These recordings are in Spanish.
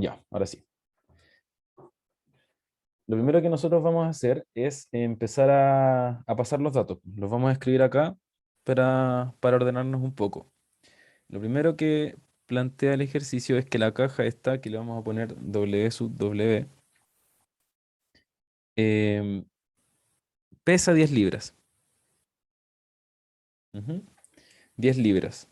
Ya, ahora sí. Lo primero que nosotros vamos a hacer es empezar a pasar los datos. Los vamos a escribir acá para ordenarnos un poco. Lo primero que plantea el ejercicio es que la caja esta, que le vamos a poner W sub W, em, pesa 10 libras. Ujú, 10 libras.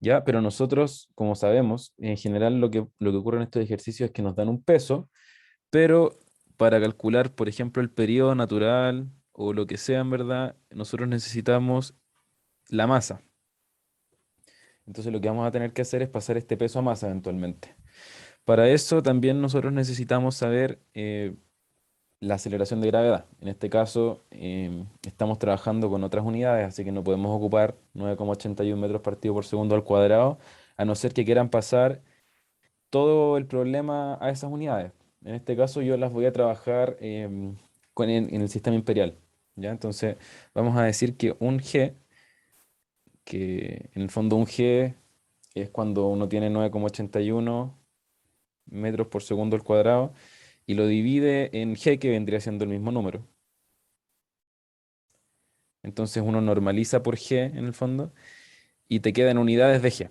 ¿Ya? Pero nosotros, como sabemos, en general lo que ocurre en estos ejercicios es que nos dan un peso, pero para calcular, por ejemplo, el periodo natural o lo que sea, en verdad, nosotros necesitamos la masa. Entonces lo que vamos a tener que hacer es pasar este peso a masa eventualmente. Para eso también nosotros necesitamos saber la aceleración de gravedad. En este caso estamos trabajando con otras unidades, así que no podemos ocupar 9,81 metros partido por segundo al cuadrado, a no ser que quieran pasar todo el problema a esas unidades. En este caso yo las voy a trabajar en el sistema imperial. ¿Ya? Entonces vamos a decir que un G, que en el fondo un G es cuando uno tiene 9,81 metros por segundo al cuadrado y lo divide en G, que vendría siendo el mismo número. Entonces uno normaliza por G en el fondo y te quedan unidades de G.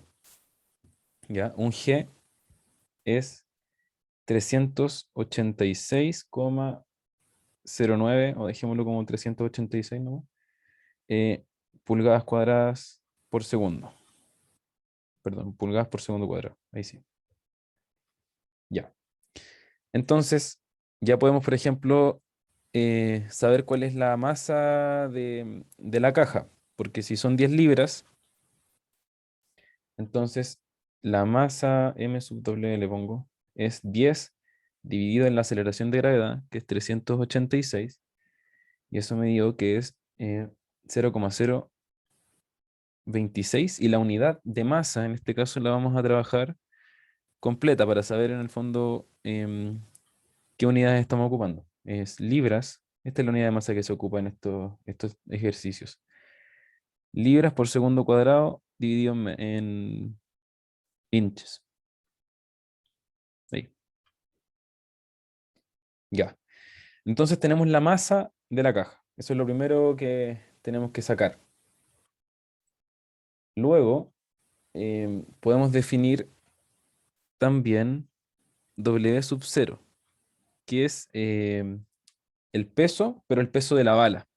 ¿Ya? Un G es 386,09, o dejémoslo como 386 nomás, pulgadas cuadradas por segundo. Perdón, pulgadas por segundo cuadrado. Ahí sí. Ya. Entonces, ya podemos, por ejemplo, saber cuál es la masa de la caja. Porque si son 10 libras, entonces la masa M sub W le pongo es 10 dividido en la aceleración de gravedad, que es 386, y eso me dio que es 0,026, y la unidad de masa, en este caso, la vamos a trabajar completa para saber en el fondo qué unidades estamos ocupando. Es libras, esta es la unidad de masa que se ocupa en estos ejercicios. Libras por segundo cuadrado dividido en inches. Ahí. Ya. Entonces tenemos la masa de la caja. Eso es lo primero que tenemos que sacar. Luego podemos definir también W sub 0, que es el peso, pero el peso de la bala.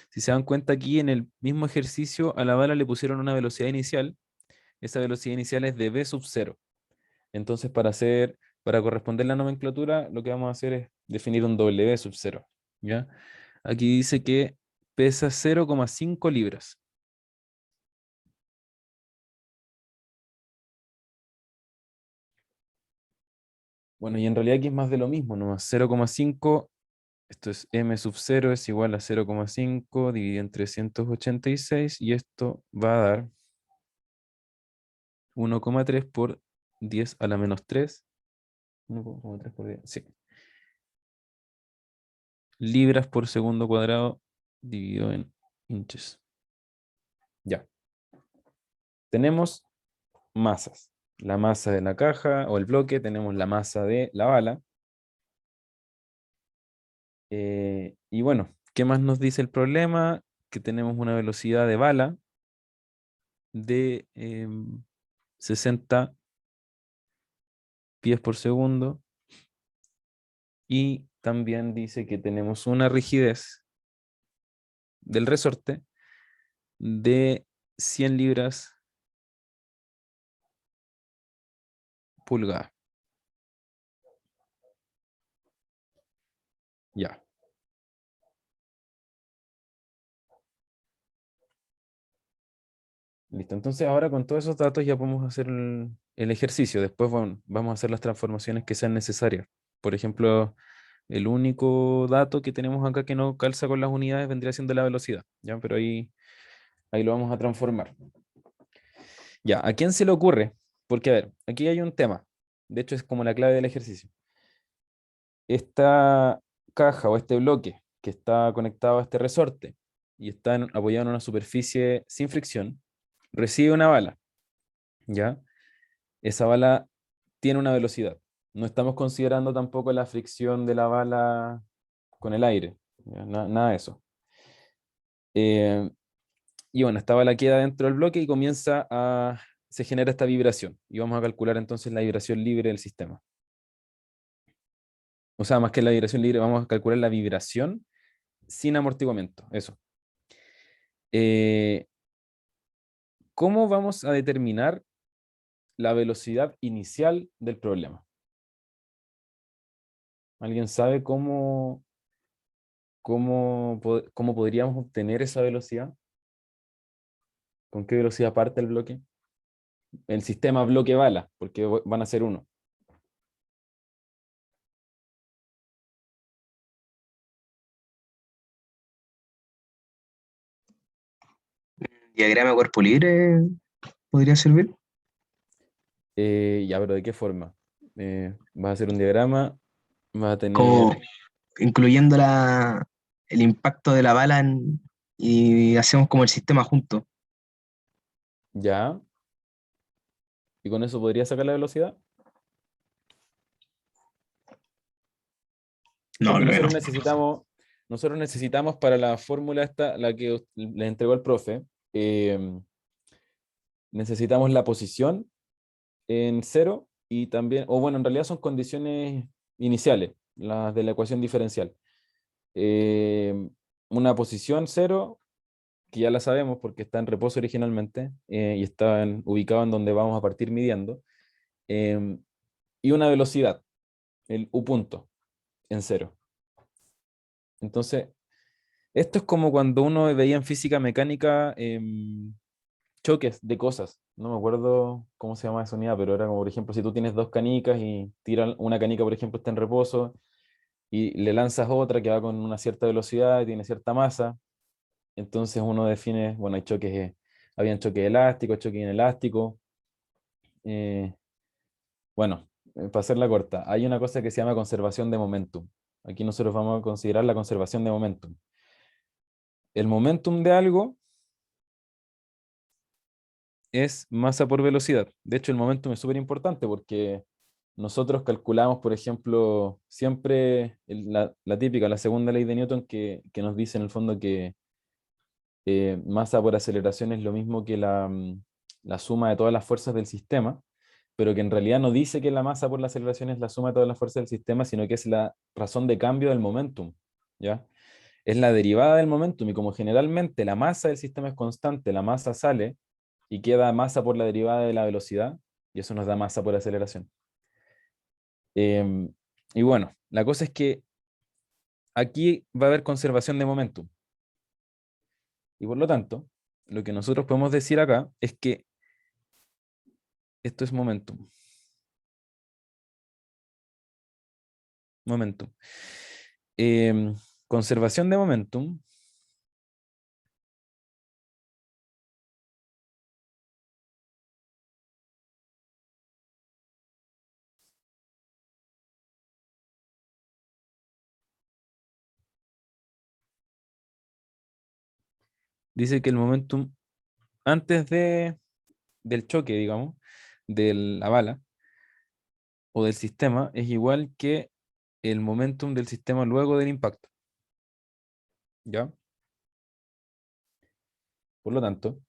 Si se dan cuenta aquí en el mismo ejercicio, a la bala le pusieron una velocidad inicial. Esa velocidad inicial es de V sub 0. Entonces, para corresponder la nomenclatura, lo que vamos a hacer es definir un W sub 0. ¿Ya? Aquí dice que pesa 0,5 libras. Bueno, y en realidad aquí es más de lo mismo, nomás 0,5, esto es M sub 0 es igual a 0,5 dividido en 386, y esto va a dar 1,3 por 10 a la menos 3. 1,3 por 10, sí. Libras por segundo cuadrado dividido en inches. Ya. Tenemos masas. La masa de la caja o el bloque, tenemos la masa de la bala. Y bueno, ¿qué más nos dice el problema? Que tenemos una velocidad de bala de 60 pies por segundo, y también dice que tenemos una rigidez del resorte de 100 libras pulgada. Ya. Listo. Entonces ahora con todos esos datos ya podemos hacer el ejercicio. Después, bueno, vamos a hacer las transformaciones que sean necesarias. Por ejemplo, el único dato que tenemos acá que no calza con las unidades vendría siendo la velocidad, ¿ya? Pero ahí lo vamos a transformar. Ya, ¿a quién se le ocurre? Porque, a ver, aquí hay un tema. De hecho, es como la clave del ejercicio. Esta caja o este bloque que está conectado a este resorte y está apoyado en una superficie sin fricción, recibe una bala, ¿ya? esa bala tiene una velocidad. No estamos considerando tampoco la fricción de la bala con el aire, ¿ya? Nada de eso. Eh, y bueno, esta bala queda dentro del bloque y se genera esta vibración. Y vamos a calcular entonces la vibración libre del sistema. O sea, más que la vibración libre, vamos a calcular la vibración sin amortiguamiento. Eso. Eh, ¿Cómo vamos a determinar la velocidad inicial del problema? ¿Alguien sabe cómo podríamos obtener esa velocidad? ¿Con qué velocidad parte el bloque? El sistema bloque bala, porque van a ser uno. Diagrama de cuerpo libre podría servir. Ya, pero ¿de qué forma? Vas a hacer un diagrama, vas a Como tener, incluyendo el impacto de la bala y hacemos como el sistema junto. ya, y con eso podría sacar la velocidad, No, porque creo que no. nosotros necesitamos para la fórmula esta, la que le entregó el profe, eh, necesitamos la posición en cero y también, o bueno, en realidad son condiciones iniciales, las de la ecuación diferencial. Eh, una posición cero, que ya la sabemos porque está en reposo originalmente y está ubicado en donde vamos a partir midiendo, eh, y una velocidad, el u punto, en cero. Entonces, esto es como cuando uno veía en física mecánica choques de cosas. No me acuerdo cómo se llama esa unidad, pero era como, por ejemplo, si tú tienes dos canicas y tiran una canica, por ejemplo, está en reposo y le lanzas otra que va con una cierta velocidad y tiene cierta masa, entonces uno define, bueno, hay choques, habían choques elásticos, choques inelásticos. eh, bueno, para hacerla corta, hay una cosa que se llama conservación de momentum. Aquí nosotros vamos a considerar la conservación de momentum. El momentum de algo es masa por velocidad. De hecho, el momentum es súper importante porque nosotros calculamos, por ejemplo, siempre la típica, la segunda ley de Newton que nos dice en el fondo que masa por aceleración es lo mismo que la suma de todas las fuerzas del sistema, pero que en realidad no dice que la masa por la aceleración es la suma de todas las fuerzas del sistema, sino que es la razón de cambio del momentum, ¿ya? Es la derivada del momentum y como generalmente la masa del sistema es constante, la masa sale y queda masa por la derivada de la velocidad y eso nos da masa por aceleración. Y bueno, la cosa es que aquí va a haber conservación de momentum y por lo tanto, lo que nosotros podemos decir acá es que esto es momentum. Momentum. Conservación de momentum dice que el momentum antes del choque, digamos, de la bala o del sistema es igual que el momentum del sistema luego del impacto. ¿Ya? Por lo tanto,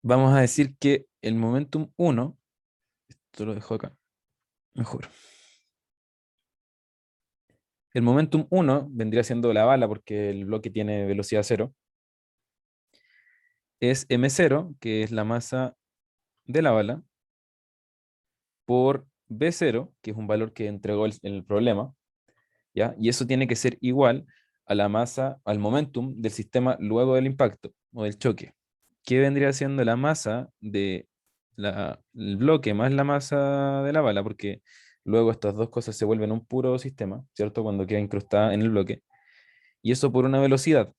vamos a decir que el momentum uno, esto lo dejo acá, mejor. El momentum uno vendría siendo la bala porque el bloque tiene velocidad cero. Es m0, que es la masa de la bala, por b0, que es un valor que entregó el problema, ¿ya? Y eso tiene que ser igual a la masa, al momentum del sistema luego del impacto o del choque. ¿Qué vendría siendo la masa del bloque más la masa de la bala? Porque luego estas dos cosas se vuelven un puro sistema, ¿cierto? Cuando queda incrustada en el bloque. Y eso por una velocidad,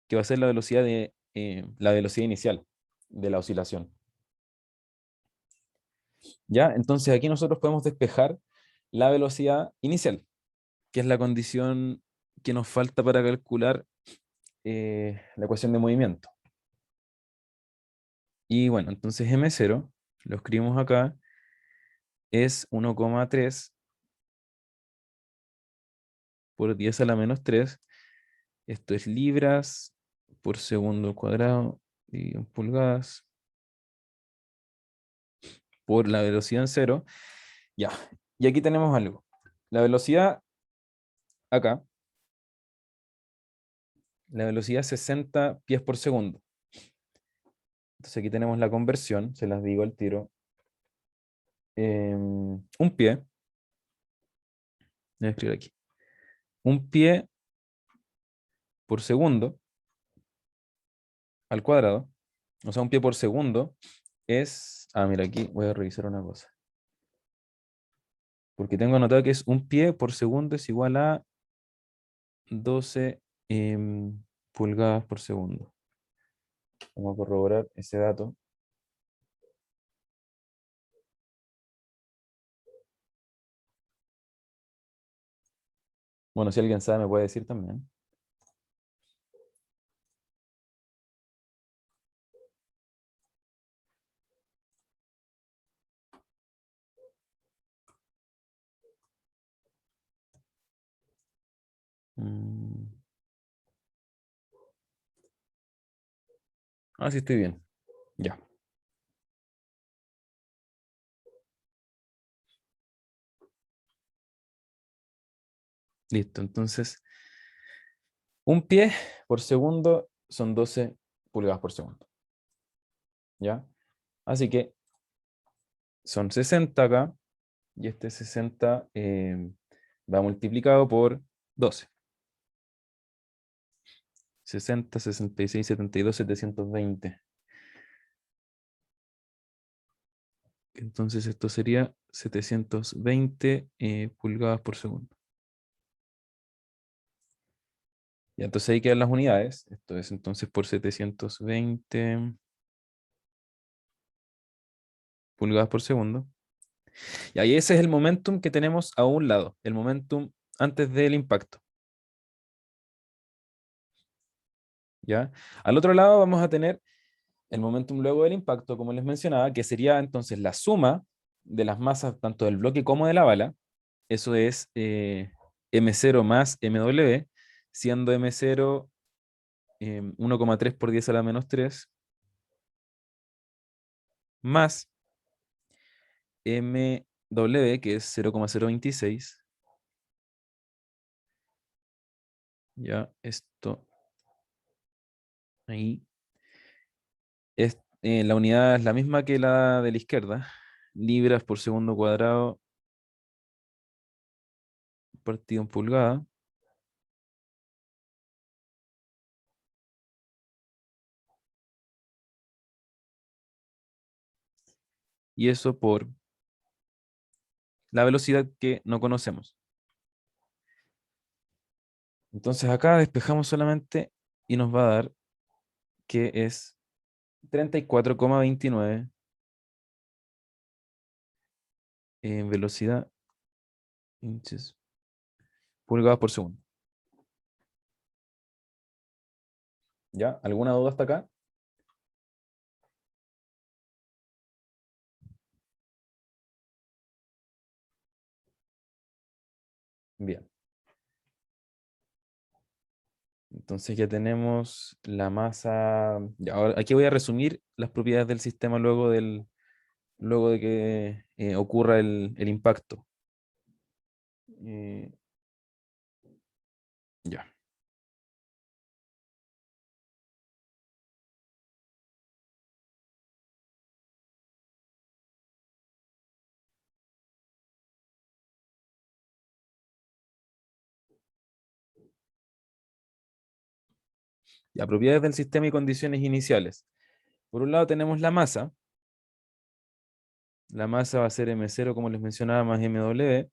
que va a ser la velocidad inicial de la oscilación. ¿Ya? Entonces aquí nosotros podemos despejar la velocidad inicial, que es la condición que nos falta para calcular la ecuación de movimiento. Y bueno, entonces m0 lo escribimos acá, es 1,3 por 10 a la menos 3. Esto es libras por segundo al cuadrado dividido en pulgadas por la velocidad en cero. Ya, y aquí tenemos algo. La velocidad acá, la velocidad es 60 pies por segundo. Entonces aquí tenemos la conversión, se las digo al tiro. Un pie, voy a escribir aquí. Un pie por segundo al cuadrado, o sea, un pie por segundo es... Ah, mira, aquí voy a revisar una cosa. Porque tengo anotado que es un pie por segundo es igual a 12 pulgadas por segundo. Vamos a corroborar ese dato. Bueno, si alguien sabe, me puede decir también. Mm. Ah, sí, estoy bien. Ya, listo. Entonces, un pie por segundo son 12 pulgadas por segundo. ¿Ya? Así que son 60 acá, y este 60 va multiplicado por 12. 60, 66, 72, 720. Entonces esto sería 720 pulgadas por segundo. Y entonces ahí quedan las unidades. Esto es entonces por 720 pulgadas por segundo. Y ahí ese es el momentum que tenemos a un lado, el momentum antes del impacto. ¿Ya? Al otro lado vamos a tener el momentum luego del impacto, como les mencionaba, que sería entonces la suma de las masas tanto del bloque como de la bala. Eso es M0 más MW, siendo M0 1,3 por 10 a la menos 3, más MW, que es 0,026. Ya, esto ahí. La unidad es la misma que la de la izquierda. Libras por segundo cuadrado partido en pulgada. Y eso por la velocidad que no conocemos. Entonces acá despejamos solamente y nos va a dar que es 34,29 en velocidad inches pulgadas por segundo. ¿Ya? ¿Alguna duda hasta acá? Bien. Entonces ya tenemos la masa. Ya, ahora, aquí voy a resumir las propiedades del sistema luego de que ocurra el impacto. Eh, ya. Ya, propiedades del sistema y condiciones iniciales. Por un lado tenemos la masa. La masa va a ser M0, como les mencionaba, más MW.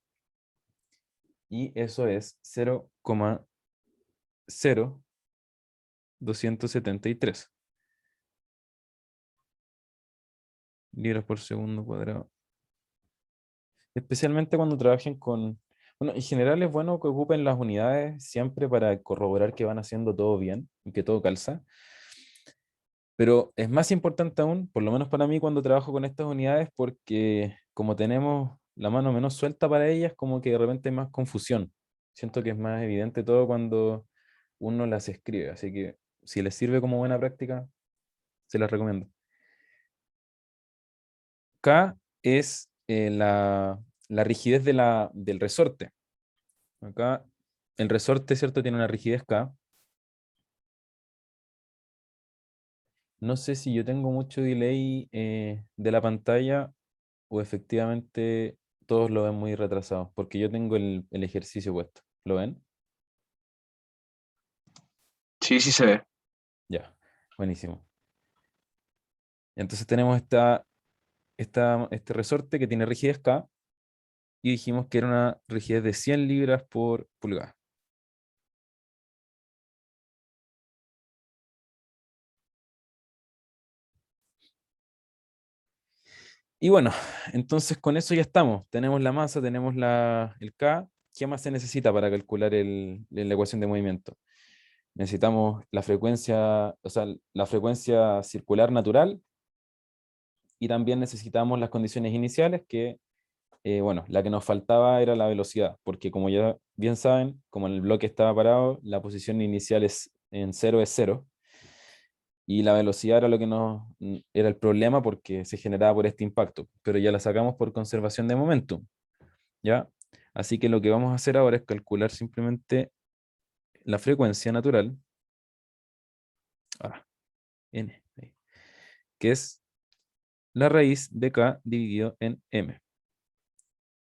Y eso es 0,0273 libras por segundo cuadrado. Especialmente cuando trabajen con... Bueno, en general es bueno que ocupen las unidades siempre para corroborar que van haciendo todo bien y que todo calza. Pero es más importante aún, por lo menos para mí cuando trabajo con estas unidades, porque como tenemos la mano menos suelta para ellas, como que de repente hay más confusión. Siento que es más evidente todo cuando uno las escribe, así que si les sirve como buena práctica, se las recomiendo. K es la rigidez del resorte. Acá el resorte, ¿cierto? Tiene una rigidez K. No sé si yo tengo mucho delay de la pantalla o efectivamente todos lo ven muy retrasado, porque yo tengo el ejercicio puesto. ¿Lo ven? Sí, sí se ve. Ya, buenísimo. Entonces tenemos este resorte que tiene rigidez K y dijimos que era una rigidez de 100 libras por pulgada. Y bueno, entonces con eso ya estamos. Tenemos la masa, tenemos el K. ¿Qué más se necesita para calcular la ecuación de movimiento? Necesitamos la frecuencia, o sea, la frecuencia circular natural y también necesitamos las condiciones iniciales que, bueno, la que nos faltaba era la velocidad, porque como ya bien saben, como el bloque estaba parado, la posición inicial en cero es cero, y la velocidad era lo que era el problema porque se generaba por este impacto, pero ya la sacamos por conservación de momentum, ¿ya? Así que lo que vamos a hacer ahora es calcular simplemente la frecuencia natural, ah, n, ahí, que es la raíz de k dividido en m,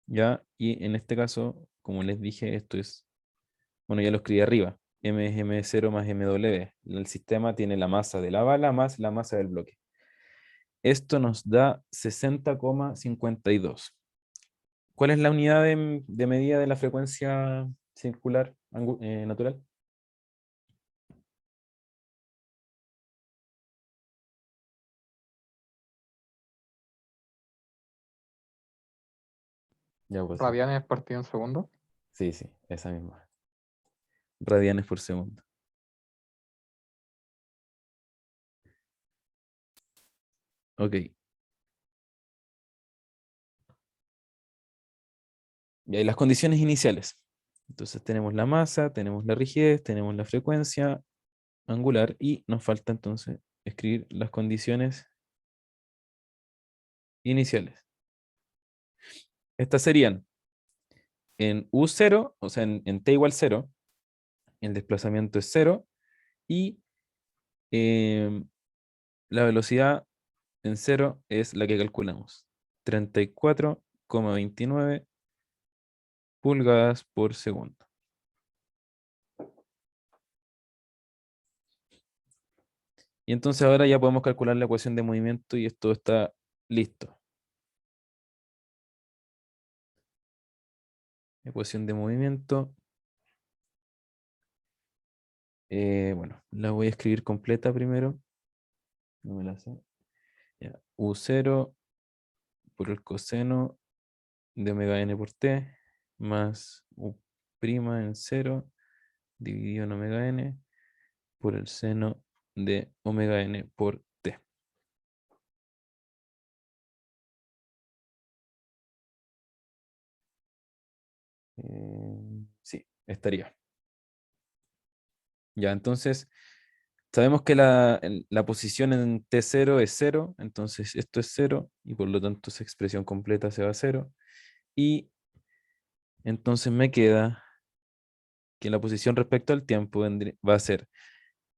¿ya? Y en este caso, como les dije, esto es, bueno, ya lo escribí arriba, m es m0 más mw. El sistema tiene la masa de la bala más la masa del bloque. Esto nos da 60,52. ¿Cuál es la unidad de medida de la frecuencia circular natural? Ya, pues sí. Radianes partido en segundo. Sí, sí, esa misma. Radianes por segundo. Ok. Y ahí las condiciones iniciales. Entonces tenemos la masa, tenemos la rigidez, tenemos la frecuencia angular y nos falta entonces escribir las condiciones iniciales. Estas serían en U0, o sea, en T igual 0, el desplazamiento es 0 y em, la velocidad en 0 es la que calculamos, 34,29 pulgadas por segundo. Y entonces ahora ya podemos calcular la ecuación de movimiento y esto está listo. Ecuación de movimiento. Bueno, la voy a escribir completa primero. No me la sé. Ya. U0 por el coseno de omega n por t más U' en 0 dividido en omega n por el seno de omega n por t. Sí, estaría. Ya, entonces sabemos que la posición en T0 es 0, entonces esto es 0 y por lo tanto esa expresión completa se va a 0. Y entonces me queda que la posición respecto al tiempo va a ser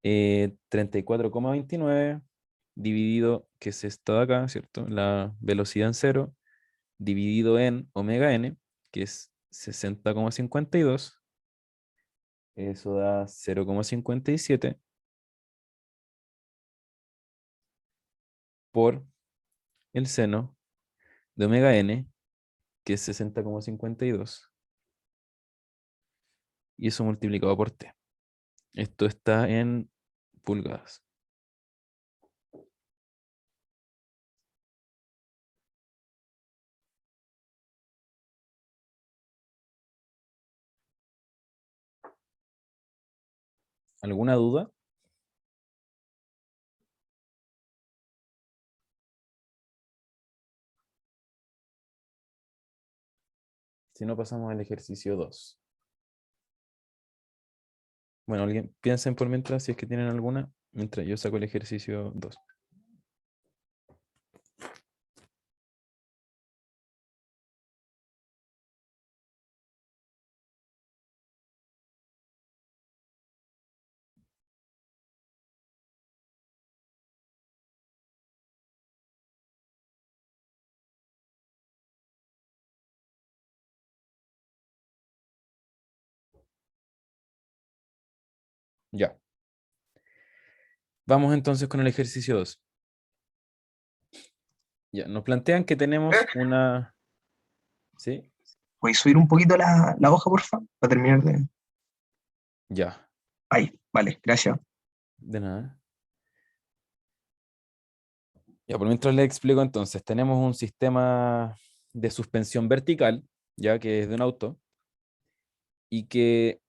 34,29 dividido, que es esto de acá, ¿cierto? La velocidad en 0, dividido en omega n, que es 60,52. Eso da 0,57 por el seno de omega n, que es 60,52, y eso multiplicado por t. Esto está en pulgadas. ¿Alguna duda? Si no, pasamos al ejercicio 2. Bueno, alguien piensen por mientras, si es que tienen alguna, mientras yo saco el ejercicio 2. Ya. Vamos entonces con el ejercicio 2. Ya, nos plantean que tenemos una... ¿Sí? ¿Puedes subir un poquito la hoja, porfa? Para terminar de... Ya, Ahí, vale, gracias. de nada. Ya, por mientras les explico entonces, tenemos un sistema de suspensión vertical, ya que es de un auto, y que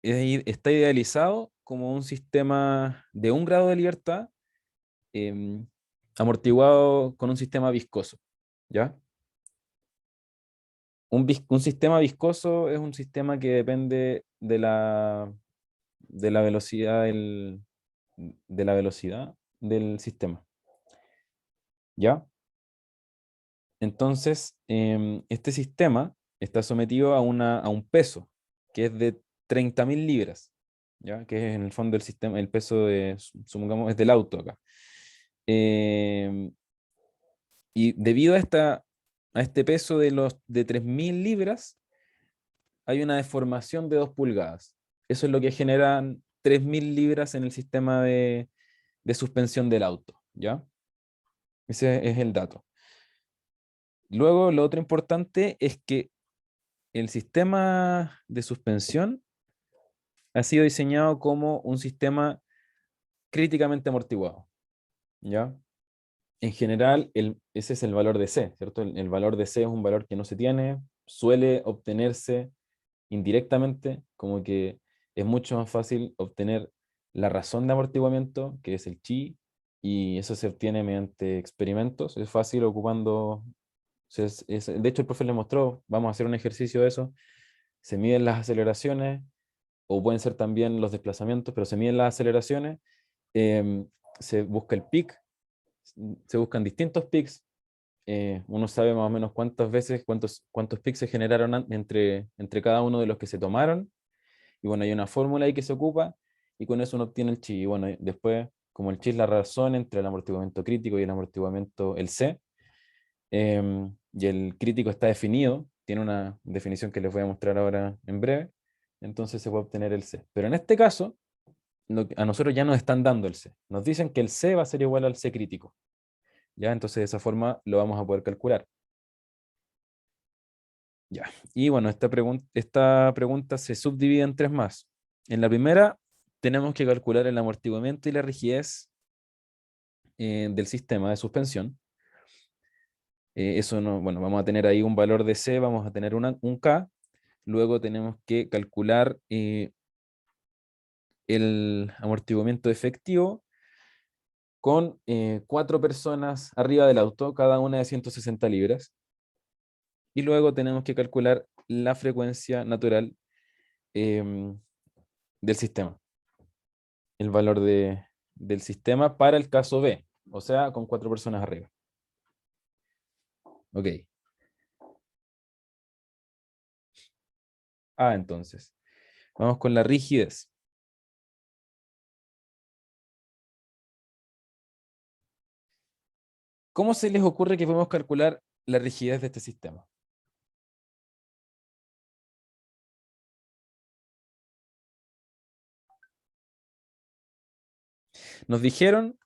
está idealizado como un sistema de 1 grado de libertad, em, amortiguado con un sistema viscoso, ¿ya? Un sistema viscoso es un sistema que depende de la velocidad del sistema, ¿ya? Entonces, este sistema está sometido a un peso que es de 30.000 libras, ¿ya? Que es en el fondo el sistema, el peso supongamos, es del auto acá. Em, y debido a este peso de 3.000 libras, hay una deformación de 2 pulgadas. Eso es lo que generan 3.000 libras en el sistema de suspensión del auto, ¿ya? Ese es el dato. Luego, lo otro importante es que el sistema de suspensión ha sido diseñado como un sistema críticamente amortiguado, ¿ya? En general, ese es el valor de C, ¿cierto? El valor de C es un valor que no se tiene, suele obtenerse indirectamente, como que es mucho más fácil obtener la razón de amortiguamiento, que es el chi, y eso se obtiene mediante experimentos. Es fácil ocupando, de hecho el profe le mostró, vamos a hacer un ejercicio de eso, se miden las aceleraciones, o pueden ser también los desplazamientos, pero se miden las aceleraciones, em, se busca el peak, se buscan distintos peaks, uno sabe más o menos cuántas veces, cuántos peaks se generaron entre cada uno de los que se tomaron, y bueno, hay una fórmula ahí que se ocupa, y con eso uno obtiene el chi, y bueno, después, como el chi es la razón entre el amortiguamiento crítico y el amortiguamiento, el C, y el crítico está definido, tiene una definición que les voy a mostrar ahora en breve, entonces se puede obtener el C. Pero en este caso, a nosotros ya nos están dando el C. Nos dicen que el C va a ser igual al C crítico. ¿Ya? Entonces de esa forma lo vamos a poder calcular. Ya. Y bueno, esta pregunta se subdivide en 3 más. En la primera, tenemos que calcular el amortiguamiento y la rigidez del sistema de suspensión. Eso no, bueno, vamos a tener ahí un valor de C, vamos a tener un K. Luego tenemos que calcular el amortiguamiento efectivo con 4 personas arriba del auto, cada una de 160 libras. Y luego tenemos que calcular la frecuencia natural em, del sistema, el valor del sistema para el caso B, o sea, con 4 personas arriba. Ok. Entonces, vamos con la rigidez. ¿Cómo se les ocurre que podemos calcular la rigidez de este sistema? Nos dijeron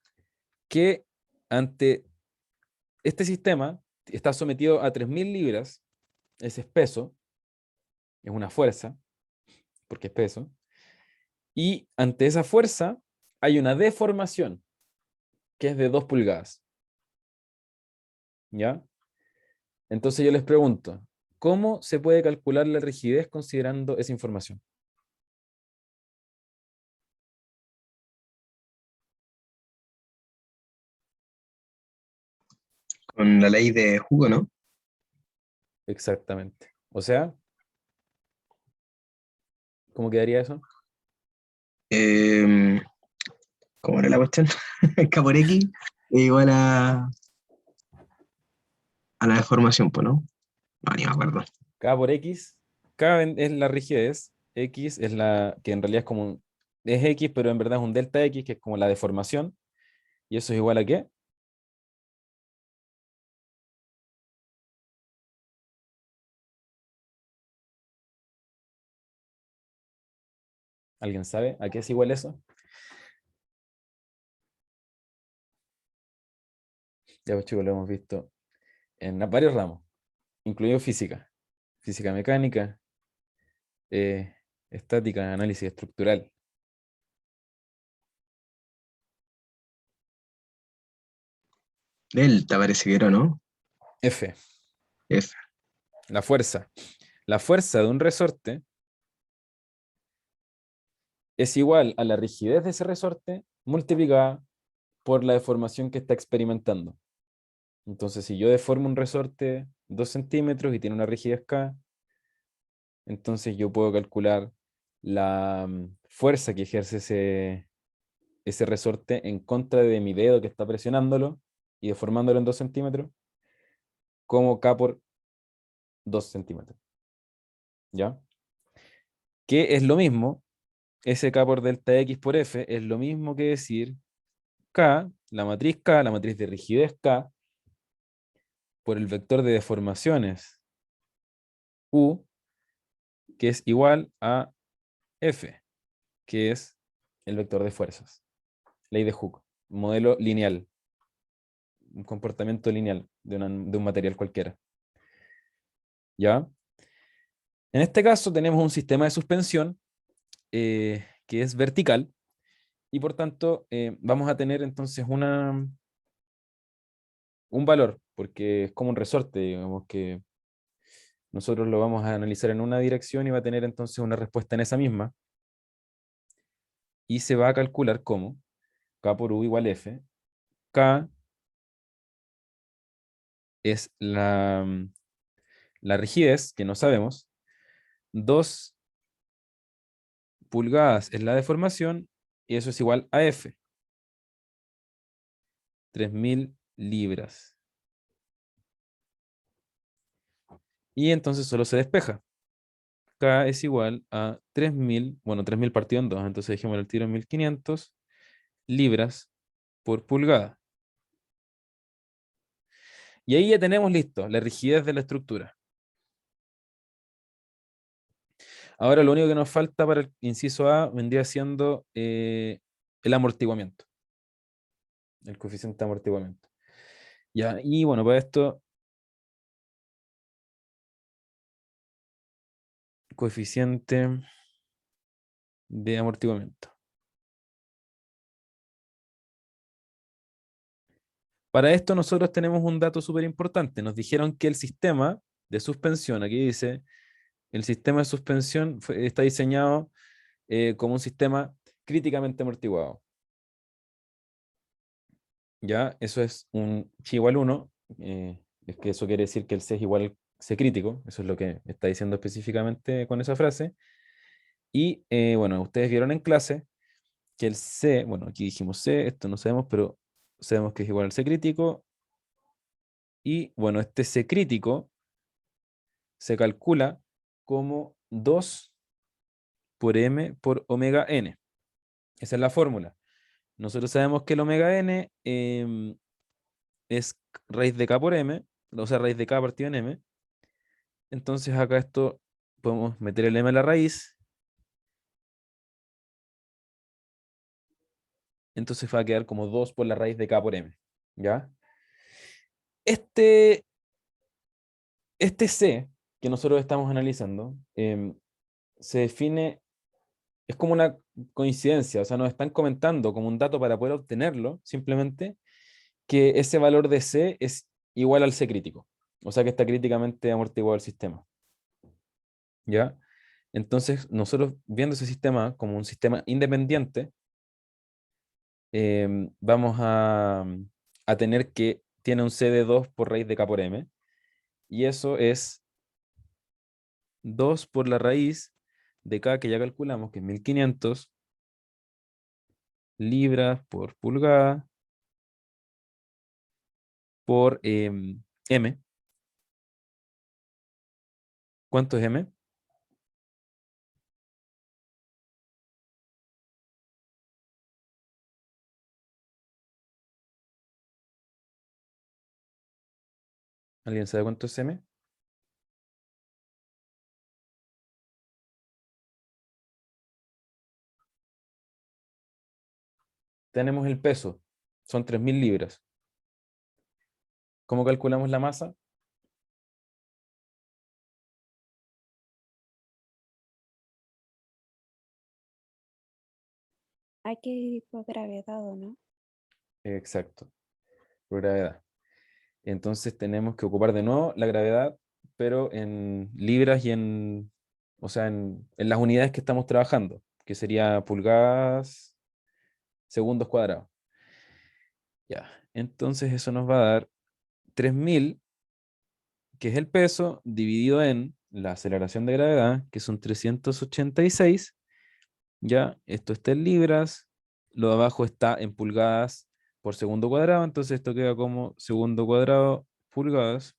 que ante este sistema está sometido a 3.000 libras, es espeso, es una fuerza, porque es peso, y ante esa fuerza hay una deformación, que es de 2 pulgadas. ¿Ya? Entonces yo les pregunto, ¿cómo se puede calcular la rigidez considerando esa información? Con la ley de jugo, ¿no? Exactamente. O sea, ¿cómo quedaría eso? Eh, ¿Cómo era la cuestión? K por X es igual a la deformación, pues, ¿no? No, ni me acuerdo. K por X. K es la rigidez. X es la que en realidad es como es X, pero en verdad es un delta X, que es como la deformación. ¿Y eso es igual a qué? ¿Alguien sabe a qué es igual eso? Ya pues chicos, lo hemos visto en varios ramos, incluido física, física mecánica, eh, estática, análisis estructural. Delta parece que era, ¿no? F, F. la fuerza. La fuerza de un resorte es igual a la rigidez de ese resorte multiplicada por la deformación que está experimentando. Entonces, si yo deformo un resorte 2 centímetros y tiene una rigidez K, entonces yo puedo calcular la fuerza que ejerce ese resorte en contra de mi dedo que está presionándolo y deformándolo en 2 centímetros, como K por 2 centímetros. ¿Ya? Que es lo mismo, ese K por delta X por F, es lo mismo que decir K, la matriz de rigidez K, por el vector de deformaciones U, que es igual a F, que es el vector de fuerzas. Ley de Hooke, modelo lineal, un comportamiento lineal de un material cualquiera. ¿Ya? En este caso tenemos un sistema de suspensión que es vertical y por tanto vamos a tener entonces un valor, porque es como un resorte, digamos que nosotros lo vamos a analizar en una dirección y va a tener entonces una respuesta en esa misma y se va a calcular como K por U igual F. K es la rigidez, que no sabemos, 2 pulgadas es la deformación y eso es igual a F, 3000 libras. Y entonces solo se despeja. K es igual a 3000, bueno, 3000 partido en 2, entonces dejemos el tiro en 1500 libras por pulgada. Y ahí ya tenemos listo la rigidez de la estructura. Ahora lo único que nos falta para el inciso A vendría siendo el amortiguamiento, el coeficiente de amortiguamiento. Ya, y bueno, para esto, coeficiente de amortiguamiento. Para esto nosotros tenemos un dato súper importante. Nos dijeron que el sistema de suspensión, aquí dice, el sistema de suspensión está diseñado como un sistema críticamente amortiguado. ¿Ya? Eso es un chi igual 1. Es que eso quiere decir que el C es igual al C crítico. Eso es lo que está diciendo específicamente con esa frase. Y bueno, ustedes vieron en clase que el C, bueno, aquí dijimos C, esto no sabemos, pero sabemos que es igual al C crítico. Y bueno, este C crítico se calcula como 2 por M por omega n. Esa es la fórmula. Nosotros sabemos que el omega n es raíz de k por m, o sea, raíz de k partido en m. Entonces acá esto podemos meter el m a la raíz. Entonces va a quedar como 2 por la raíz de k por m. ¿Ya? Este, este C que nosotros estamos analizando se define, es como una coincidencia, o sea, nos están comentando como un dato para poder obtenerlo, simplemente, que ese valor de C es igual al C crítico. O sea que está críticamente amortiguado el sistema. ¿Ya? Entonces, nosotros viendo ese sistema como un sistema independiente, vamos a tener que tiene un C de 2 por raíz de K por M. Y eso es 2 por la raíz de K, que ya calculamos, que es 1500 libras por pulgada por M. ¿Cuánto es M? ¿Alguien sabe cuánto es M? Tenemos el peso, son 3000 libras. ¿Cómo calculamos la masa? Hay que ir por gravedad, ¿o no? Exacto, por gravedad. Entonces tenemos que ocupar de nuevo la gravedad, pero en libras y o sea, en las unidades que estamos trabajando, que sería pulgadas, segundos cuadrados. Ya, entonces eso nos va a dar 3000, que es el peso, dividido en la aceleración de gravedad, que son 386. Ya, esto está en libras, lo de abajo está en pulgadas por segundo cuadrado, entonces esto queda como segundo cuadrado pulgadas.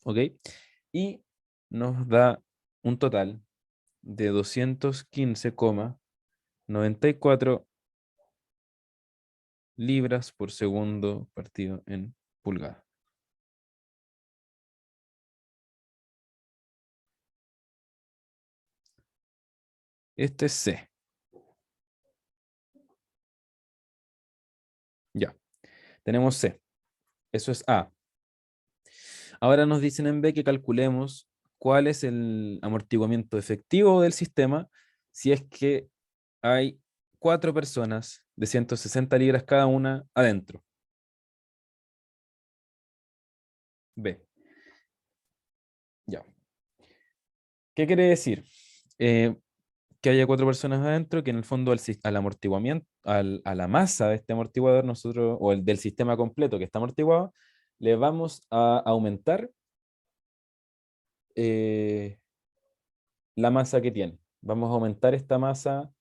¿Ok? Y nos da un total de 215,94 libras por segundo partido en pulgada. Este es C. Ya, tenemos C. Eso es A. Ahora nos dicen en B que calculemos cuál es el amortiguamiento efectivo del sistema si es que hay 4 personas de 160 libras cada una adentro. B. Ya. ¿Qué quiere decir? Eh, que haya 4 personas adentro, que en el fondo al amortiguamiento, a la masa de este amortiguador, nosotros, o el del sistema completo que está amortiguado, le vamos a aumentar eh, la masa que tiene. Vamos a aumentar esta masa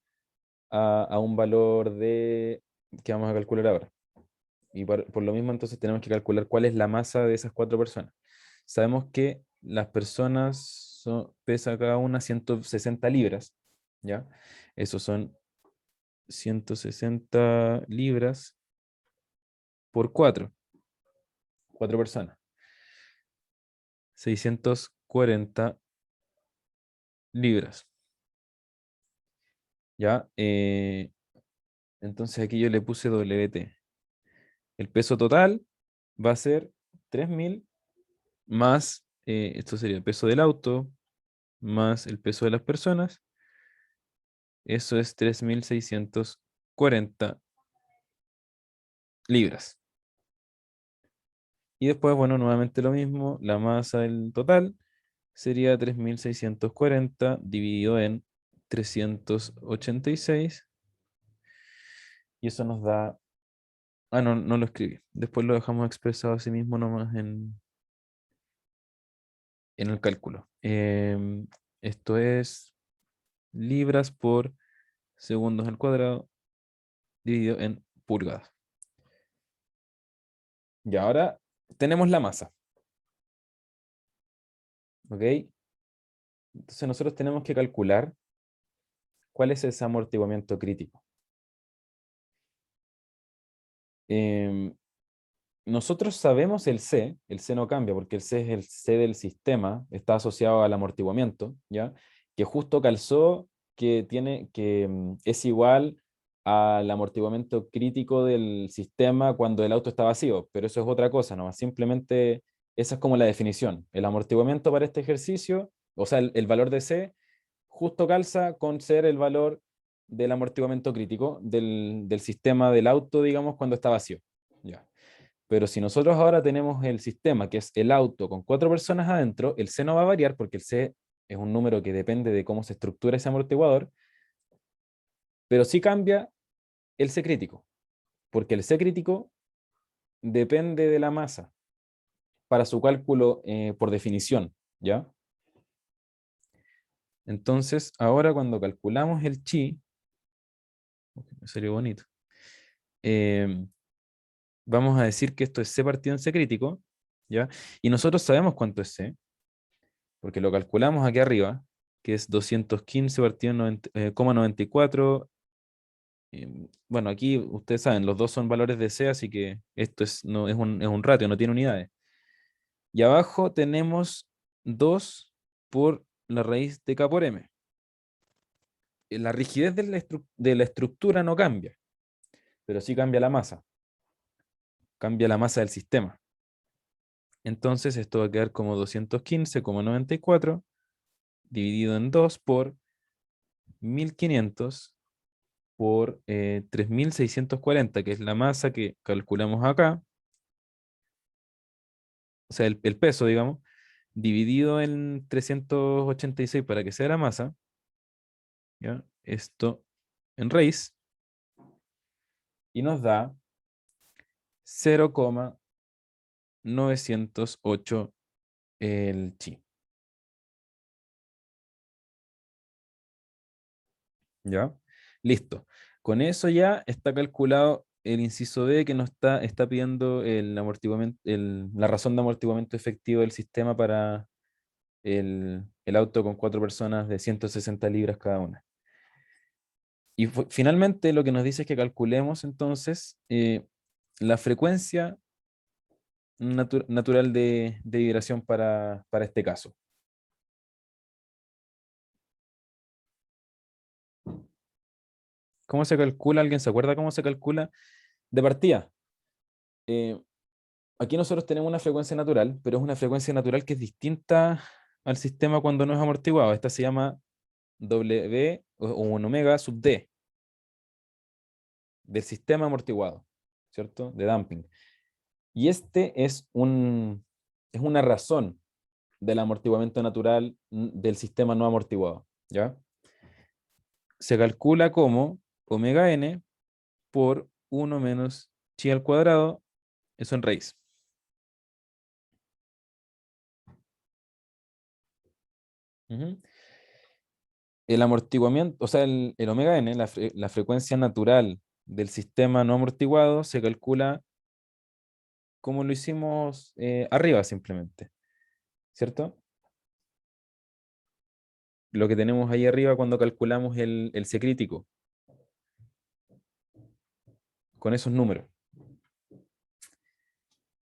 a un valor que vamos a calcular ahora. Y por lo mismo entonces tenemos que calcular cuál es la masa de esas 4 personas. Sabemos que las personas pesan cada una 160 libras, ¿ya? Esos son 160 libras por 4 personas. 640 libras, ¿ya? Entonces aquí yo le puse WT. El peso total va a ser 3000 más, esto sería el peso del auto, más el peso de las personas. Eso es 3640 libras. Y después, bueno, nuevamente lo mismo, la masa del total sería 3640 dividido en 386. Y eso nos da... Ah, no, no lo escribí. Después lo dejamos expresado así mismo nomás en el cálculo. Esto es libras por segundos al cuadrado dividido en pulgadas. Y ahora tenemos la masa. ¿Ok? Entonces nosotros tenemos que calcular cuál es ese amortiguamiento crítico. Em, Nosotros sabemos el C no cambia porque el C es el C del sistema, está asociado al amortiguamiento, ¿ya? Que justo calzó que es igual al amortiguamiento crítico del sistema cuando el auto está vacío, pero eso es otra cosa, ¿no? Simplemente esa es como la definición. El amortiguamiento para este ejercicio, o sea, el valor de C, justo calza con ser el valor del amortiguamiento crítico del sistema del auto, digamos, cuando está vacío. ¿Ya? Pero si nosotros ahora tenemos el sistema, que es el auto con 4 personas adentro, el C no va a variar porque el C es un número que depende de cómo se estructura ese amortiguador, pero sí cambia el C crítico, porque el C crítico depende de la masa para su cálculo por definición, ¿ya? Entonces, ahora cuando calculamos el chi, me salió bonito, eh, vamos a decir que esto es C partido en C crítico, ¿ya? Y nosotros sabemos cuánto es C, porque lo calculamos aquí arriba, que es 215 partido en 94. Bueno, aquí ustedes saben, los dos son valores de C, así que esto es, no, es un ratio, no tiene unidades. Y abajo tenemos 2 por la raíz de K por M. La rigidez de la estructura no cambia, pero sí cambia la masa del sistema. Entonces esto va a quedar como 215,94 dividido en 2 por 1500 por 3640, que es la masa que calculamos acá, o sea, el peso, digamos, dividido en 386 para que sea la masa, ¿ya? Esto en raíz, y nos da 0,908 el chi, ¿ya? Listo. Con eso ya está calculado el inciso B que nos está pidiendo el amortiguamiento, la razón de amortiguamiento efectivo del sistema para el auto con 4 personas de 160 libras cada una. Y finalmente lo que nos dice es que calculemos entonces la frecuencia natural de vibración para este caso. ¿Cómo se calcula? ¿Alguien se acuerda cómo se calcula? De partida, eh, aquí nosotros tenemos una frecuencia natural, pero es una frecuencia natural que es distinta al sistema cuando no es amortiguado. Esta se llama W o un omega sub D del sistema amortiguado, ¿cierto? De damping. Y este es una razón del amortiguamiento natural del sistema no amortiguado, ¿ya? Se calcula como omega n por 1 menos chi al cuadrado, eso en raíz. Ujú. El amortiguamiento, o sea, el omega n, la frecuencia natural del sistema no amortiguado, se calcula como lo hicimos arriba simplemente, ¿cierto? Lo que tenemos ahí arriba cuando calculamos el C crítico, con esos números.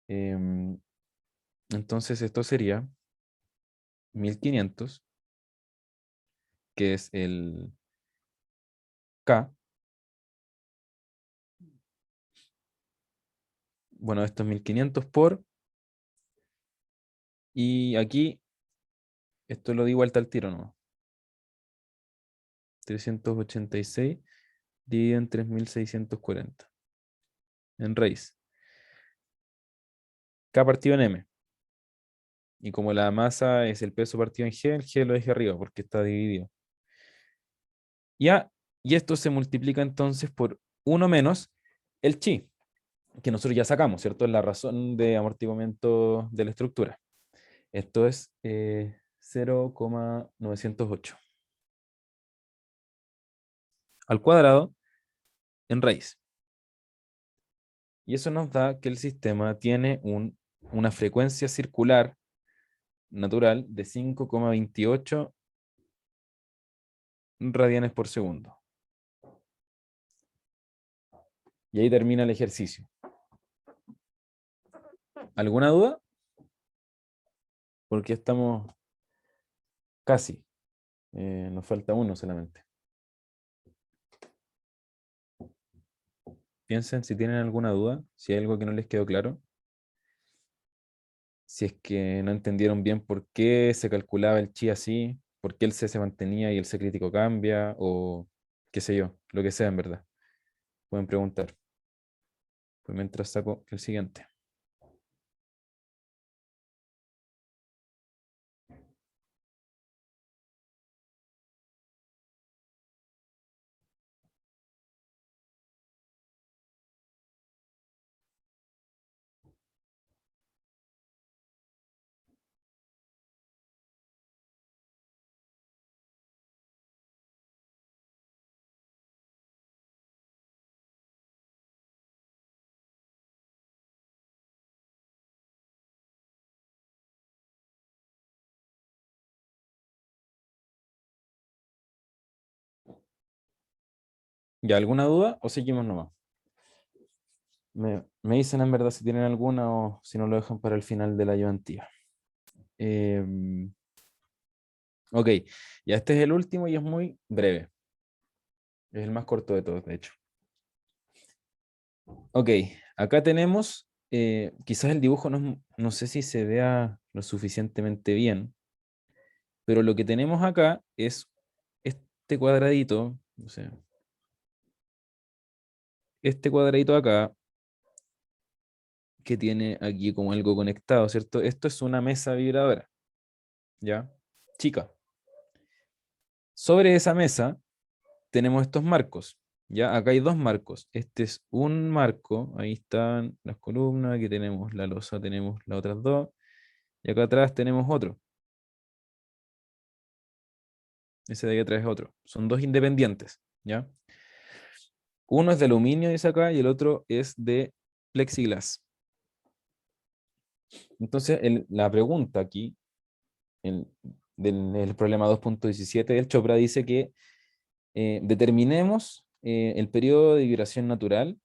Em, entonces esto sería 1500, que es el K. Bueno, esto es 1500 por, y aquí, esto lo di vuelta al tiro, ¿no? 386 dividido en 3640 en raíz. K partido en M. Y como la masa es el peso partido en G, el G lo dejé arriba porque está dividido. Ya, y esto se multiplica entonces por 1 menos el chi, que nosotros ya sacamos, ¿cierto? Es la razón de amortiguamiento de la estructura. Esto es 0,908 al cuadrado en raíz. Y eso nos da que el sistema tiene una frecuencia circular natural de 5,28 radianes por segundo. Y ahí termina el ejercicio. ¿Alguna duda? Porque estamos casi. Nos falta uno solamente. Piensen si tienen alguna duda, si hay algo que no les quedó claro, si es que no entendieron bien por qué se calculaba el chi así, por qué el C se mantenía y el C crítico cambia, o qué sé yo, lo que sea en verdad. Pueden preguntar. Pues mientras saco el siguiente. ¿Ya alguna duda o seguimos nomás? Me dicen en verdad si tienen alguna o si no lo dejan para el final de la ayudantía. Ok, ya este es el último y es muy breve. Es el más corto de todos, de hecho. Ok, acá tenemos, quizás el dibujo no sé si se vea lo suficientemente bien, pero lo que tenemos acá es este cuadradito, o sea, este cuadradito acá, que tiene aquí como algo conectado, ¿cierto? Esto es una mesa vibradora, ¿ya? Chica. Sobre esa mesa tenemos estos marcos, ¿ya? Acá hay dos marcos. Este es un marco, ahí están las columnas, aquí tenemos la losa, tenemos las otras dos, y acá atrás tenemos otro. Ese de ahí atrás es otro. Son dos independientes, ¿ya? Uno es de aluminio, dice acá, y el otro es de plexiglas. Entonces, la pregunta aquí, el, del problema 2.17 del Chopra, dice que determinemos el periodo de vibración natural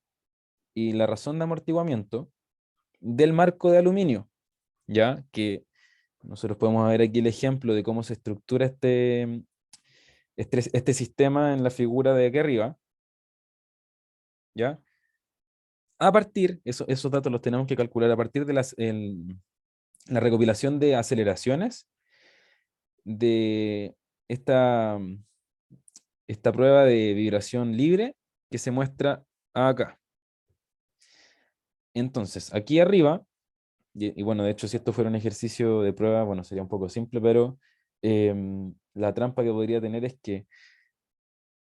y la razón de amortiguamiento del marco de aluminio, ¿ya? Que nosotros podemos ver aquí el ejemplo de cómo se estructura este sistema en la figura de aquí arriba, ¿ya? A partir, esos datos los tenemos que calcular a partir de la recopilación de aceleraciones de esta, esta prueba de vibración libre que se muestra acá. Entonces, aquí arriba, y bueno, de hecho, si esto fuera un ejercicio de prueba, bueno, sería un poco simple, pero la trampa que podría tener es que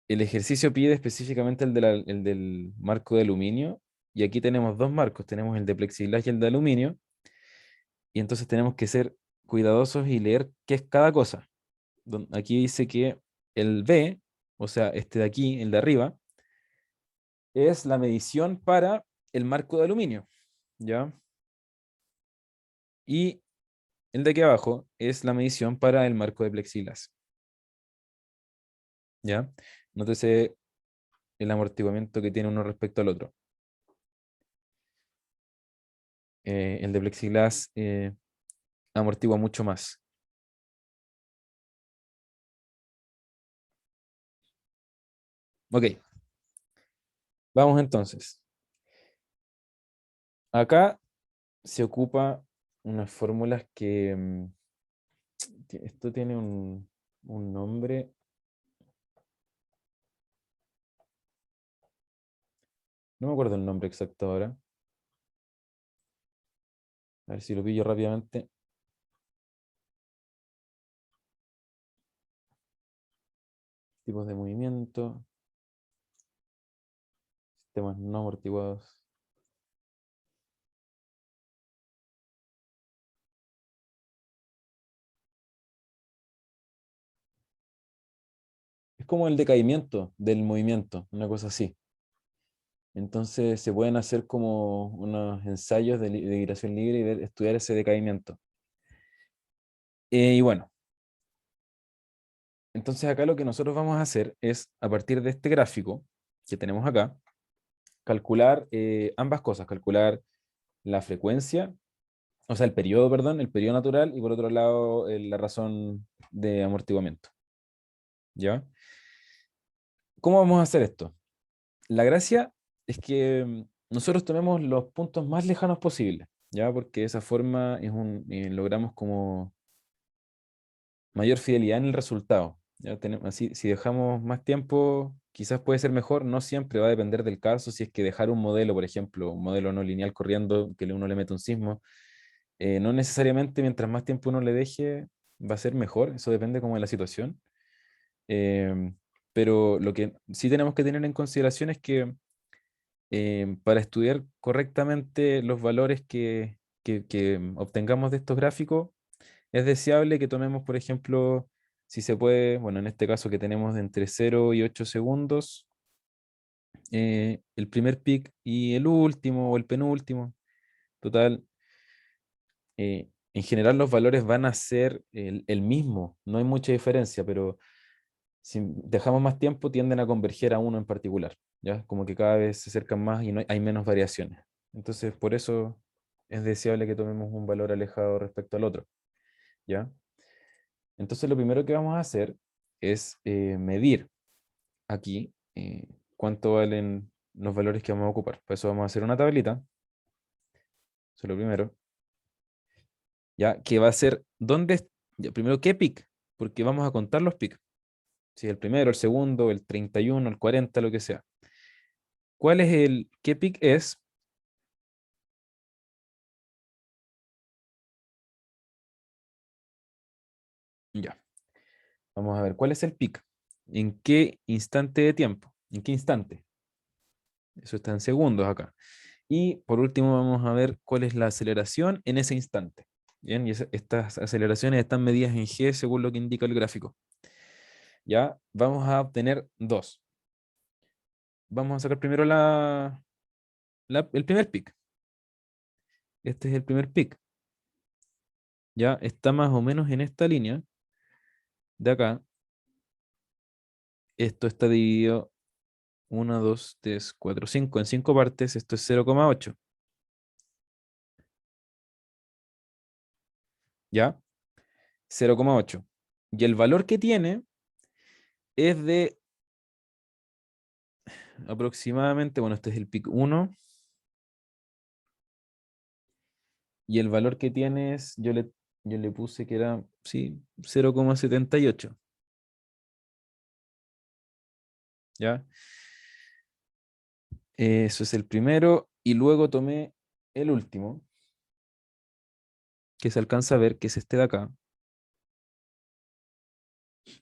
el ejercicio pide específicamente el del marco de aluminio, y aquí tenemos dos marcos, tenemos el de plexiglas y el de aluminio, y entonces tenemos que ser cuidadosos y leer qué es cada cosa. Aquí dice que el B, o sea, este de aquí, el de arriba, es la medición para el marco de aluminio, ¿ya? Y el de aquí abajo es la medición para el marco de plexiglas, ¿ya? Nótese el amortiguamiento que tiene uno respecto al otro. El de plexiglas amortigua mucho más. Ok, vamos entonces. Acá se ocupa unas fórmulas que... esto tiene un nombre. No me acuerdo el nombre exacto ahora. A ver si lo pillo rápidamente. Tipos de movimiento. Sistemas no amortiguados. Es como el decaimiento del movimiento, una cosa así. Entonces se pueden hacer como unos ensayos de vibración libre y estudiar ese decaimiento. Y bueno, entonces acá lo que nosotros vamos a hacer es, a partir de este gráfico que tenemos acá, calcular ambas cosas, calcular la frecuencia, o sea, el periodo, perdón, el periodo natural y por otro lado la razón de amortiguamiento. ¿Ya? ¿Cómo vamos a hacer esto? La gracia es que nosotros tomemos los puntos más lejanos posibles, ¿ya? Porque de esa forma logramos como mayor fidelidad en el resultado. ¿Ya? Así, si dejamos más tiempo, quizás puede ser mejor, no siempre va a depender del caso, si es que dejar un modelo, por ejemplo, un modelo no lineal corriendo, que uno le mete un sismo, no necesariamente mientras más tiempo uno le deje va a ser mejor, eso depende como de la situación. Em, pero lo que sí tenemos que tener en consideración es que para estudiar correctamente los valores que obtengamos de estos gráficos, es deseable que tomemos, por ejemplo, si se puede, bueno, en este caso que tenemos de entre 0 y 8 segundos, el primer pic y el último o el penúltimo. Total, en general los valores van a ser el mismo, no hay mucha diferencia, pero Si dejamos más tiempo, tienden a converger a uno en particular, ¿ya? Como que cada vez se acercan más y no, hay menos variaciones. Entonces, por eso es deseable que tomemos un valor alejado respecto al otro, ¿ya? Entonces, lo primero que vamos a hacer es medir aquí cuánto valen los valores que vamos a ocupar. Por eso vamos a hacer una tablita, eso es lo primero, ¿ya? Que va a ser, ya, primero, ¿qué pic? Porque vamos a contar los pics. Si el primero, el segundo, el 31, el 40, lo que sea. ¿Cuál es qué pic es? Ya, vamos a ver, ¿cuál es el pic? ¿En qué instante de tiempo? ¿En qué instante? Eso está en segundos acá. Y por último vamos a ver cuál es la aceleración en ese instante. Bien, y estas aceleraciones están medidas en g según lo que indica el gráfico. Ya, vamos a obtener dos. Vamos a sacar primero el primer pic. Este es el primer pic. Ya está más o menos en esta línea de acá. Esto está dividido 1, 2, 3, 4, 5 en 5 partes. Esto es 0,8. ¿Ya? 0,8. Y el valor que tiene es de aproximadamente, bueno, este es el pic 1. Y el valor que tiene es, yo le puse que era, sí, 0,78. ¿Ya? Eso es el primero. Y luego tomé el último, que se alcanza a ver, que es este de acá.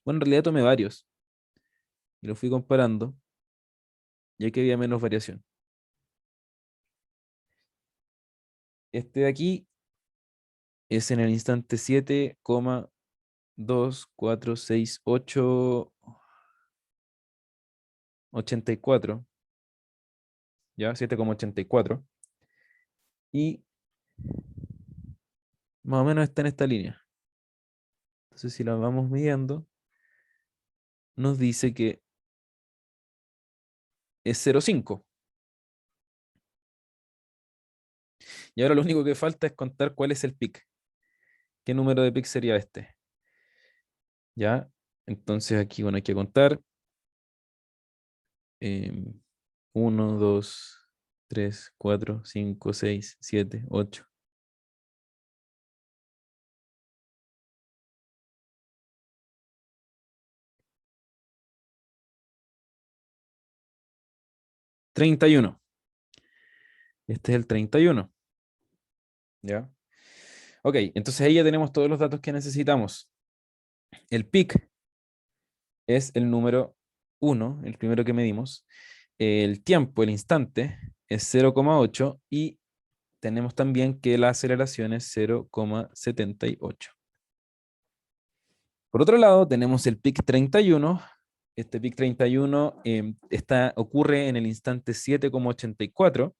Bueno, en realidad tomé varios. Y lo fui comparando. Y aquí había menos variación. Este de aquí es en el instante 7,246,884, ¿ya? 7,84. Y más o menos está en esta línea. Entonces, si la vamos midiendo, nos dice que es 0,5. Y ahora lo único que falta es contar cuál es el pic. ¿Qué número de pic sería este? ¿Ya? Entonces aquí, bueno, hay que contar. 1, 2, 3, 4, 5, 6, 7, 8. 31. Este es el 31. ¿Ya? Ok, entonces ahí ya tenemos todos los datos que necesitamos. El pic es el número 1, el primero que medimos. El tiempo, el instante, es 0,8 y tenemos también que la aceleración es 0,78. Por otro lado, tenemos el pic 31. Este pic 31 ocurre en el instante 7,84,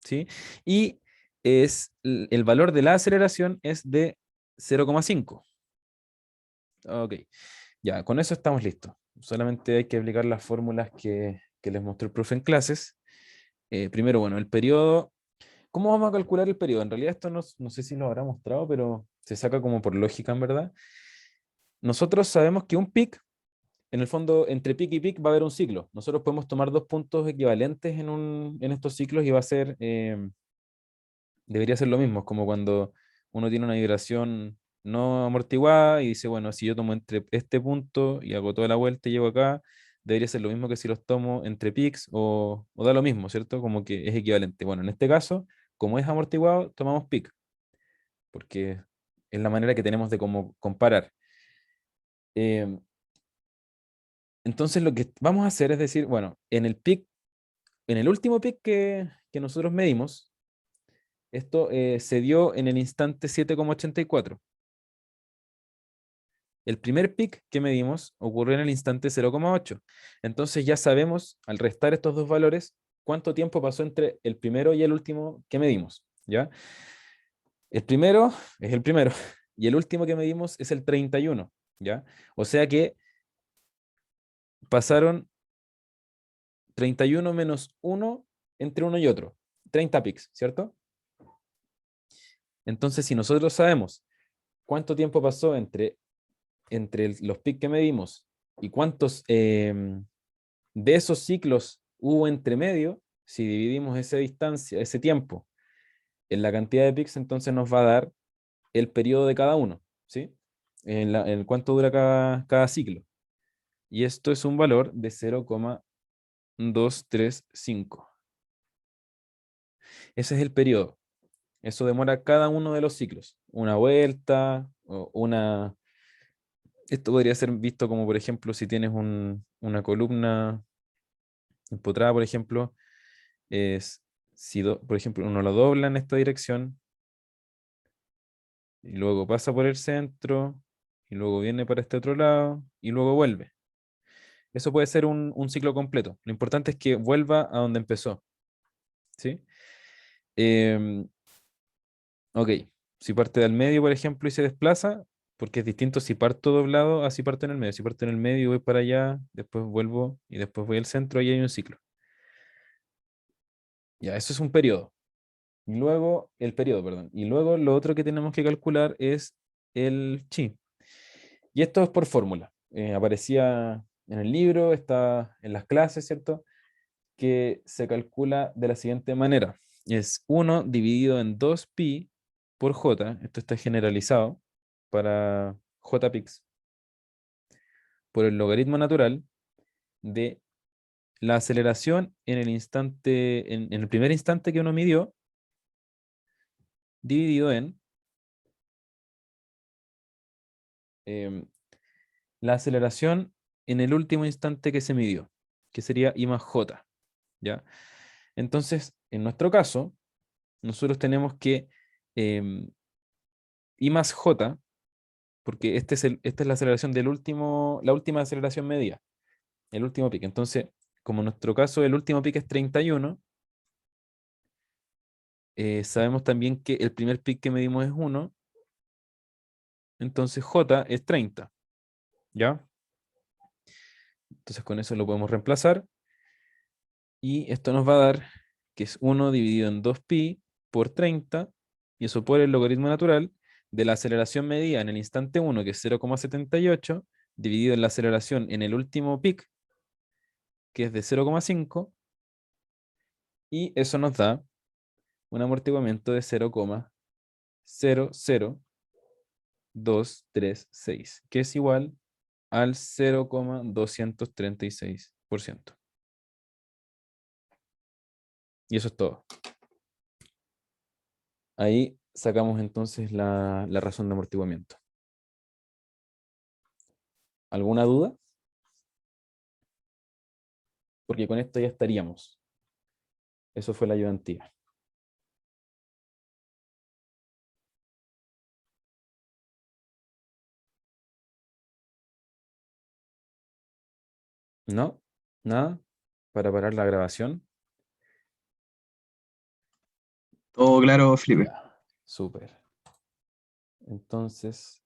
¿sí? Y el valor de la aceleración es de 0,5. Ok, ya, con eso estamos listos. Solamente hay que aplicar las fórmulas que les mostró el profe en clases. Primero, bueno, el periodo. ¿Cómo vamos a calcular el periodo? En realidad esto no sé si lo habrá mostrado, pero se saca como por lógica, en verdad. Nosotros sabemos que un pic, en el fondo, entre pic y pic va a haber un ciclo. Nosotros podemos tomar dos puntos equivalentes en estos ciclos y debería ser lo mismo. Es como cuando uno tiene una vibración no amortiguada y dice, bueno, si yo tomo entre este punto y hago toda la vuelta y llego acá, debería ser lo mismo que si los tomo entre pics o da lo mismo, ¿cierto? Como que es equivalente. Bueno, en este caso, como es amortiguado, tomamos pic, porque es la manera que tenemos de como comparar. Em, entonces lo que vamos a hacer es decir, bueno, en el último pic que nosotros medimos, esto se dio en el instante 7,84. El primer pic que medimos ocurrió en el instante 0,8. Entonces ya sabemos, al restar estos dos valores, cuánto tiempo pasó entre el primero y el último que medimos, ¿ya? El primero es el primero y el último que medimos es el 31, ¿ya? O sea que pasaron 31 menos 1 entre uno y otro. 30 pics, ¿cierto? Entonces, si nosotros sabemos cuánto tiempo pasó entre los pics que medimos y cuántos de esos ciclos hubo entre medio, si dividimos esa distancia, ese tiempo, en la cantidad de pics, entonces nos va a dar el periodo de cada uno, ¿sí? En cuánto dura cada ciclo. Y esto es un valor de 0,235. Ese es el periodo. Eso demora cada uno de los ciclos. Una vuelta, o una... Esto podría ser visto como, por ejemplo, si tienes una columna empotrada, por ejemplo, es, si por ejemplo, uno lo dobla en esta dirección, y luego pasa por el centro, y luego viene para este otro lado, y luego vuelve. Eso puede ser un ciclo completo. Lo importante es que vuelva a donde empezó, ¿sí? Em, ok, si parte del medio, por ejemplo, y se desplaza, porque es distinto si parto doblado a si parto en el medio. Si parto en el medio y voy para allá, después vuelvo y después voy al centro, ahí hay un ciclo. Ya, eso es un periodo. Y luego, el periodo, perdón. Y luego lo otro que tenemos que calcular es el chi. Y esto es por fórmula. Aparecía en el libro, está en las clases, ¿cierto? Que se calcula de la siguiente manera. Es 1 dividido en 2pi por j. Esto está generalizado para jpix por el logaritmo natural de la aceleración en el instante, en el primer instante que uno midió, dividido en em, la aceleración en el último instante que se midió, que sería I más J, ¿ya? Entonces, en nuestro caso, nosotros tenemos que I más J, porque esta es la aceleración la última aceleración medida, el último pico. Entonces, como en nuestro caso el último pico es 31, sabemos también que el primer pic que medimos es 1, entonces J es 30, ¿ya? Entonces con eso lo podemos reemplazar. Y esto nos va a dar que es 1 dividido en 2pi por 30, y eso por el logaritmo natural de la aceleración medida en el instante 1, que es 0,78, dividido en la aceleración en el último pic, que es de 0,5, y eso nos da un amortiguamiento de 0,00236, que es igual al 0,236%. Y eso es todo. Ahí sacamos entonces la razón de amortiguamiento. ¿Alguna duda? Porque con esto ya estaríamos. Eso fue la ayudantía. ¿No? ¿Nada? ¿Para parar la grabación? Todo claro, Felipe. Ya, súper. Entonces,